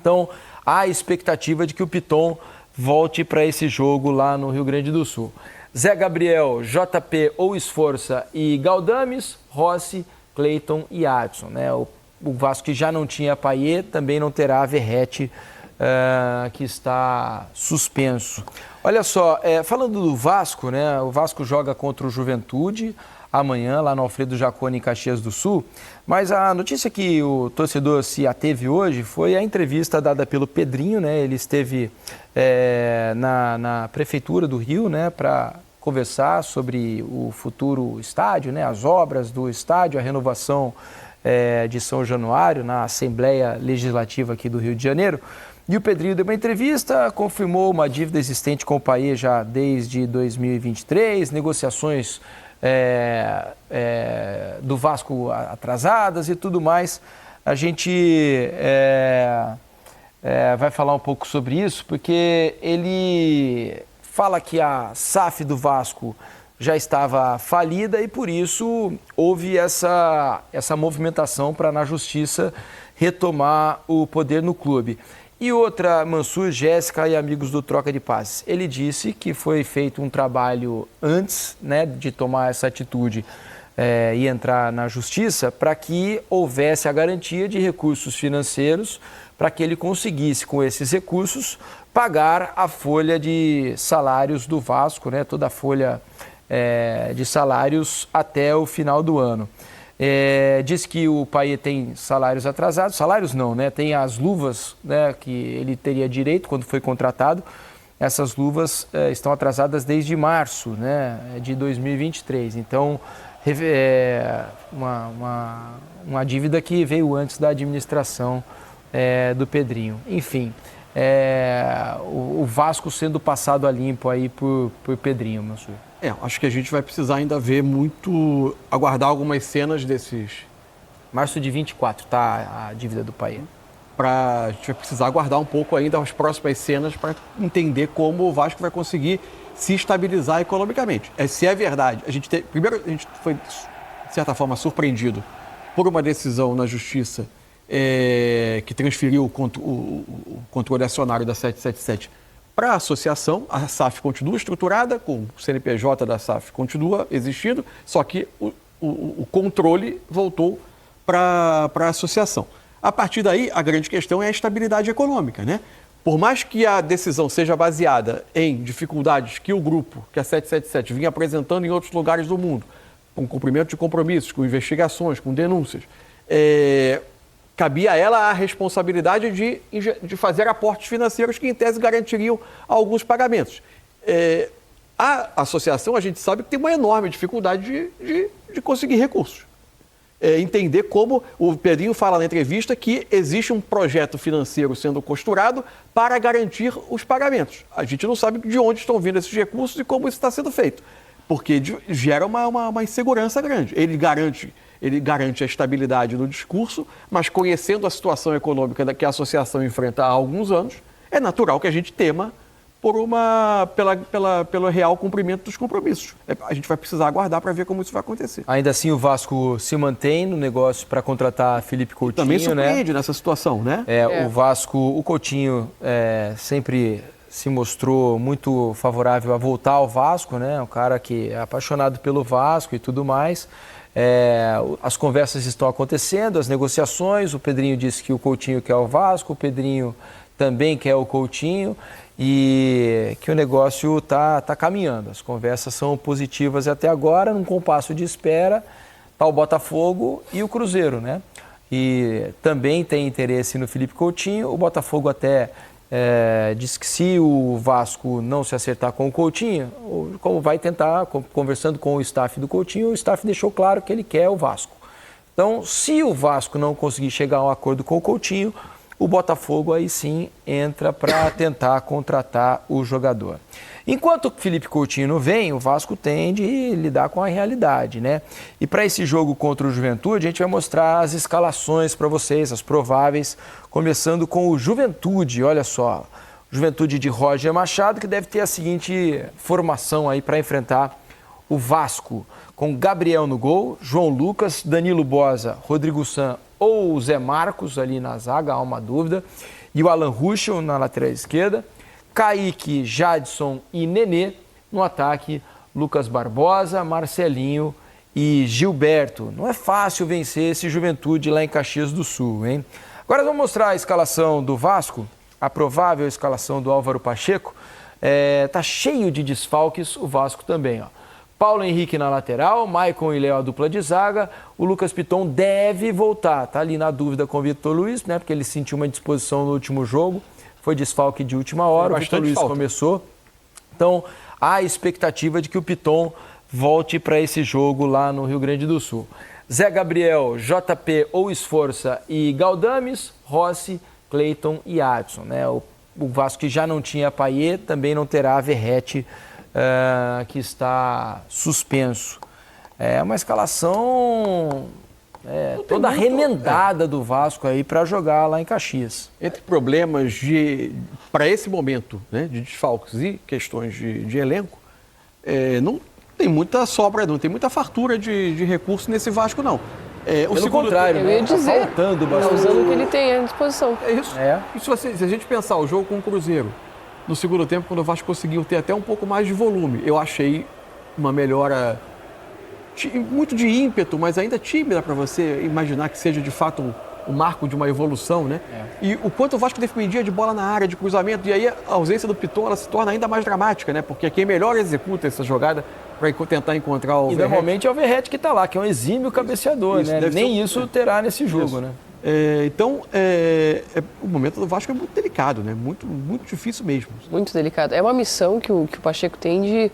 Então, há expectativa de que o Piton volte para esse jogo lá no Rio Grande do Sul. Zé Gabriel, JP ou Esforça e Galdames, Rossi, Cleiton e Adson, né? O Vasco, que já não tinha Payet, também não terá Verratti, que está suspenso. Olha só, falando do Vasco, né? O Vasco joga contra o Juventude amanhã, lá no Alfredo Jaconi, em Caxias do Sul. Mas a notícia que o torcedor se ateve hoje foi a entrevista dada pelo Pedrinho, né? Ele esteve na Prefeitura do Rio, né? Para conversar sobre o futuro estádio, né? As obras do estádio, a renovação de São Januário, na Assembleia Legislativa aqui do Rio de Janeiro. E o Pedrinho deu uma entrevista, confirmou uma dívida existente com o Payet já desde 2023, negociações do Vasco atrasadas e tudo mais. A gente vai falar um pouco sobre isso, porque ele fala que a SAF do Vasco já estava falida e, por isso, houve essa movimentação para, na Justiça, retomar o poder no clube. E outra, Mansur, Jéssica e amigos do Troca de Passes. Ele disse que foi feito um trabalho antes, né, de tomar essa atitude e entrar na Justiça, para que houvesse a garantia de recursos financeiros para que ele conseguisse, com esses recursos, pagar a folha de salários do Vasco, né, toda a folha de salários até o final do ano. Diz que o Payet tem salários atrasados, salários não, né? Tem as luvas, né, que ele teria direito quando foi contratado. Essas luvas estão atrasadas desde março, né, de 2023. Então, uma dívida que veio antes da administração do Pedrinho. Enfim, o Vasco sendo passado a limpo aí por Pedrinho, meu senhor. Acho que a gente vai precisar ainda ver aguardar algumas cenas desses... Março de 24, tá, a dívida do Payet. A gente vai precisar aguardar um pouco ainda as próximas cenas para entender como o Vasco vai conseguir se estabilizar economicamente. Se é verdade, primeiro a gente foi, de certa forma, surpreendido por uma decisão na Justiça que transferiu o controle acionário da 777 para a associação. A SAF continua estruturada, com o CNPJ da SAF continua existindo, só que o controle voltou para a associação. A partir daí, a grande questão é a estabilidade econômica, né? Por mais que a decisão seja baseada em dificuldades que o grupo, que a 777, vinha apresentando em outros lugares do mundo, com cumprimento de compromissos, com investigações, com denúncias, cabia a ela a responsabilidade de fazer aportes financeiros que, em tese, garantiriam alguns pagamentos. A associação, a gente sabe que tem uma enorme dificuldade de conseguir recursos. Entender como o Pedrinho fala na entrevista que existe um projeto financeiro sendo costurado para garantir os pagamentos. A gente não sabe de onde estão vindo esses recursos e como isso está sendo feito, porque gera uma insegurança grande. Ele garante a estabilidade no discurso, mas conhecendo a situação econômica que a associação enfrenta há alguns anos, é natural que a gente tema pelo real cumprimento dos compromissos. A gente vai precisar aguardar para ver como isso vai acontecer. Ainda assim, o Vasco se mantém no negócio para contratar Felipe Coutinho, também surpreende, né, nessa situação, né? O Vasco, o Coutinho sempre se mostrou muito favorável a voltar ao Vasco, né? Um cara que é apaixonado pelo Vasco e tudo mais. As conversas estão acontecendo, as negociações. O Pedrinho disse que o Coutinho quer o Vasco, o Pedrinho também quer o Coutinho, e que o negócio está caminhando. As conversas são positivas até agora, num compasso de espera, está o Botafogo e o Cruzeiro, né? E também tem interesse no Felipe Coutinho. O Botafogo até diz que se o Vasco não se acertar com o Coutinho, como vai tentar, conversando com o staff do Coutinho, o staff deixou claro que ele quer o Vasco. Então, se o Vasco não conseguir chegar a um acordo com o Coutinho, o Botafogo aí sim entra para tentar contratar o jogador. Enquanto o Felipe Coutinho não vem, o Vasco tem de lidar com a realidade, né? E para esse jogo contra o Juventude, a gente vai mostrar as escalações para vocês, as prováveis, começando com o Juventude. Olha só, Juventude de Roger Machado, que deve ter a seguinte formação aí para enfrentar o Vasco, com Gabriel no gol, João Lucas, Danilo Boza, Rodrigo San ou Zé Marcos ali na zaga, há uma dúvida. e o Alan Ruschel na lateral esquerda, Kaique, Jadson e Nenê. No ataque, Lucas Barbosa, Marcelinho e Gilberto. Não é fácil vencer esse Juventude lá em Caxias do Sul, hein? Agora vamos mostrar a escalação do Vasco, a provável escalação do Álvaro Pacheco. Tá cheio de desfalques o Vasco também, ó. Paulo Henrique na lateral, Maicon e Léo a dupla de zaga, o Lucas Piton deve voltar, tá ali na dúvida com o Vitor Luiz, né, porque ele sentiu uma indisposição no último jogo, foi desfalque de última hora, o Vitor Luiz começou, então há a expectativa de que o Piton volte para esse jogo lá no Rio Grande do Sul. Zé Gabriel, JP ou Esforça e Galdames, Rossi, Cleiton e Adson, né, o Vasco que já não tinha Payet também não terá Verratti, que está suspenso. É uma escalação toda remendada do Vasco aí para jogar lá em Caxias. Entre problemas para esse momento, né, de desfalques e questões de elenco, não tem muita sobra, não tem muita fartura de recurso nesse Vasco, não. Pelo contrário, eu ia dizer, tá faltando bastante. usando o que ele tem à disposição. É isso. E se a gente pensar o jogo com o Cruzeiro, no segundo tempo, quando o Vasco conseguiu ter até um pouco mais de volume, eu achei uma melhora muito de ímpeto, mas ainda tímida para você imaginar que seja de fato um marco de uma evolução, né? E o quanto o Vasco dependia de bola na área, de cruzamento, e aí a ausência do Piton ela se torna ainda mais dramática, né? Porque quem melhor executa essa jogada para tentar encontrar o E normalmente é o Verratti que está lá, que é um exímio cabeceador, isso, né? Nem isso terá nesse jogo, né? Então, o momento do Vasco é muito delicado, né? Muito, muito difícil mesmo. Muito delicado. É uma missão que o Pacheco tem de,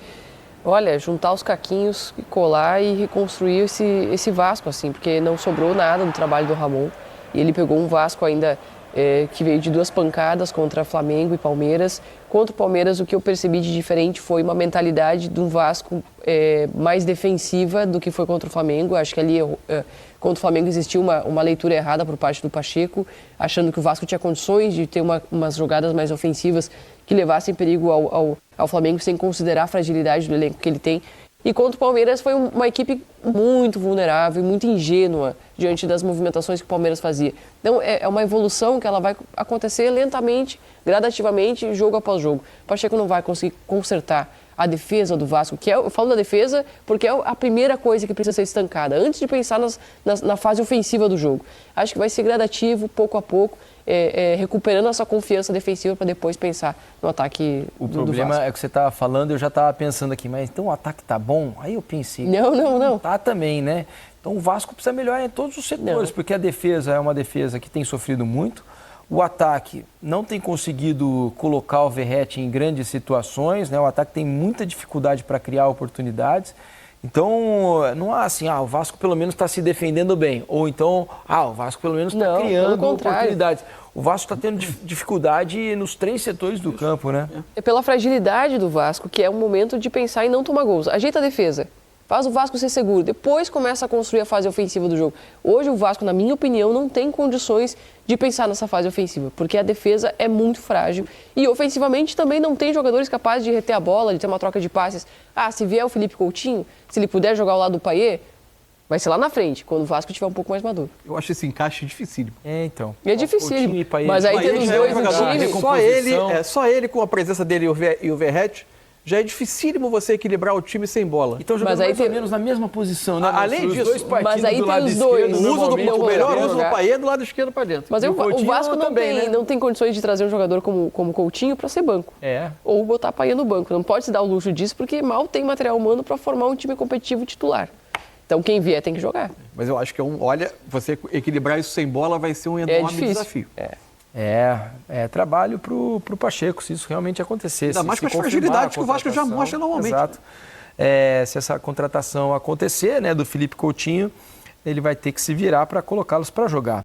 olha, juntar os caquinhos, colar e reconstruir esse Vasco, assim, porque não sobrou nada do trabalho do Ramon. E ele pegou um Vasco ainda que veio de 2 pancadas contra Flamengo e Palmeiras. Contra o Palmeiras, o que eu percebi de diferente foi uma mentalidade de um Vasco mais defensiva do que foi contra o Flamengo. Acho que ali, contra o Flamengo, existiu uma leitura errada por parte do Pacheco, achando que o Vasco tinha condições de ter umas jogadas mais ofensivas que levassem perigo ao Flamengo, sem considerar a fragilidade do elenco que ele tem. E contra o Palmeiras foi uma equipe muito vulnerável, muito ingênua diante das movimentações que o Palmeiras fazia. Então é uma evolução que ela vai acontecer lentamente, gradativamente, jogo após jogo. O Pacheco não vai conseguir consertar a defesa do Vasco, eu falo da defesa porque é a primeira coisa que precisa ser estancada, antes de pensar na fase ofensiva do jogo. Acho que vai ser gradativo, pouco a pouco, recuperando essa confiança defensiva para depois pensar no ataque do Vasco. O problema é que você estava falando, eu já estava pensando aqui, mas então o ataque tá bom? Aí eu pensei... Não. Tá também, né? Então o Vasco precisa melhorar em todos os setores, porque a defesa é uma defesa que tem sofrido muito, o ataque não tem conseguido colocar o Verratti em grandes situações, né? O ataque tem muita dificuldade para criar oportunidades. Então, não há assim, o Vasco pelo menos está se defendendo bem. Ou então, o Vasco pelo menos está criando oportunidades. O Vasco está tendo dificuldade nos 3 setores do campo, né? É pela fragilidade do Vasco, que é o momento de pensar em não tomar gols. Ajeita a defesa. Faz o Vasco ser seguro, depois começa a construir a fase ofensiva do jogo. Hoje o Vasco, na minha opinião, não tem condições de pensar nessa fase ofensiva, porque a defesa é muito frágil e ofensivamente também não tem jogadores capazes de reter a bola, de ter uma troca de passes. Se vier o Felipe Coutinho, se ele puder jogar ao lado do Payet, vai ser lá na frente, quando o Vasco estiver um pouco mais maduro. Eu acho esse encaixe dificílimo. Então. É dificílimo, mas aí tem os dois no time. Só ele com a presença dele e o Verratti, já é dificílimo você equilibrar o time sem bola. Então jogando mais ou menos na mesma posição, né? Além disso, mas aí tem os dois. O melhor uso do Payet do lado esquerdo para dentro. Mas o Vasco não tem condições de trazer um jogador como Coutinho para ser banco. Ou botar Payet no banco. Não pode se dar o luxo disso porque mal tem material humano para formar um time competitivo titular. Então quem vier tem que jogar. Mas eu acho que você equilibrar isso sem bola vai ser um enorme desafio. É trabalho pro Pacheco, se isso realmente acontecesse. Ainda mais com as fragilidades que o Vasco já mostra normalmente. Exato. Se essa contratação acontecer, né, do Felipe Coutinho, ele vai ter que se virar para colocá-los para jogar.